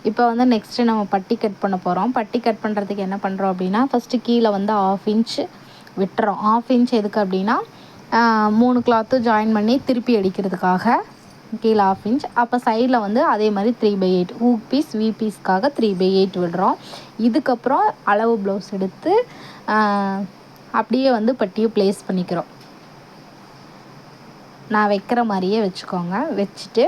இப்போ வந்து நெக்ஸ்ட்டு நம்ம பட்டி கட் பண்ண போகிறோம். பட்டி கட் பண்ணுறதுக்கு என்ன பண்ணுறோம் அப்படின்னா, ஃபஸ்ட்டு கீழே வந்து 1/2 இன்ச்சு விட்டுறோம். 1/2 இன்ச் எதுக்கு அப்படின்னா 3 கிளாத்து ஜாயின் பண்ணி திருப்பி அடிக்கிறதுக்காக கீழே 1/2 இன்ச். அப்போ சைடில் வந்து அதே மாதிரி 3/8 ஹூக் பீஸ் வி பீஸ்க்காக 3/8 விடுறோம். இதுக்கப்புறம் அளவு ப்ளவுஸ் எடுத்து அப்படியே வந்து பட்டியை ப்ளேஸ் பண்ணிக்கிறோம். நான் வைக்கிற மாதிரியே வச்சுக்கோங்க. வச்சுட்டு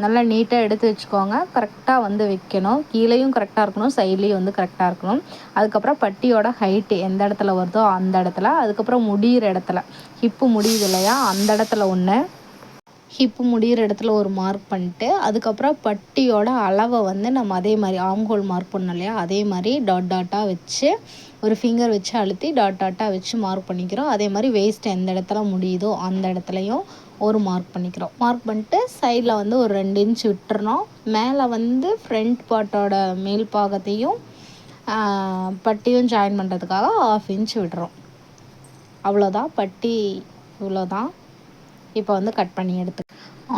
நல்லா நீட்டாக எடுத்து வச்சுக்கோங்க. கரெக்டாக வந்து வைக்கணும். கீழேயும் கரெக்டாக இருக்கணும், சைட்லேயும் வந்து கரெக்டாக இருக்கணும். அதுக்கப்புறம் பட்டியோட ஹைட்டு எந்த இடத்துல வருதோ அந்த இடத்துல, அதுக்கப்புறம் முடிகிற இடத்துல ஹிப்பு முடியுது இல்லையா, அந்த இடத்துல ஒன்று, ஹிப்பு முடிகிற இடத்துல ஒரு மார்க் பண்ணிட்டு, அதுக்கப்புறம் பட்டியோட அளவை வந்து நம்ம அதே மாதிரி ஆம்ஹோல் மார்க் பண்ணோம் இல்லையா, அதே மாதிரி டாட்டாக வச்சு ஒரு ஃபிங்கர் வச்சு அழுத்தி டாட்டாக வச்சு மார்க் பண்ணிக்கிறோம். அதே மாதிரி வேஸ்ட் எந்த இடத்துல முடியுதோ அந்த இடத்துலையும் ஒரு மார்க் பண்ணிக்கிறோம். மார்க் பண்ணிட்டு சைடில் வந்து ஒரு 2 இன்ச் விட்டுறணும். மேலே வந்து ஃப்ரண்ட் பார்ட்டோட மேல் பாகத்தையும் பட்டியும் ஜாயின் பண்ணுறதுக்காக 1/2 இன்ச் விடுறோம். அவ்வளோதான், பட்டி இவ்வளோதான். இப்போ வந்து கட் பண்ணி எடுத்து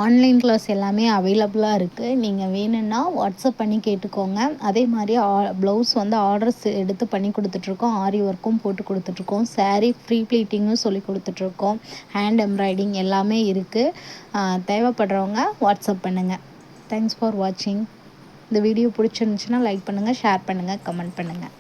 ஆன்லைன் கிளாஸ் எல்லாமே அவைலபிளாக இருக்குது. நீங்கள் வேணும்னா வாட்ஸ்அப் பண்ணி கேட்டுக்கோங்க. அதே மாதிரி ப்ளவுஸ் வந்து ஆர்டர்ஸ் எடுத்து பண்ணி கொடுத்துட்ருக்கோம். ஆரி ஒர்க்கும் போட்டு கொடுத்துட்ருக்கோம். சாரீ ஃப்ரீ ப்ளீட்டிங்கும் சொல்லி கொடுத்துட்ருக்கோம். ஹேண்ட் எம்ப்ராய்டிங் எல்லாமே இருக்குது. தேவைப்படுறவங்க வாட்ஸ்அப் பண்ணுங்கள். தேங்க்ஸ் ஃபார் வாட்சிங். இந்த வீடியோ பிடிச்சிருந்துச்சுன்னா லைக் பண்ணுங்கள், ஷேர் பண்ணுங்கள், கமெண்ட் பண்ணுங்கள்.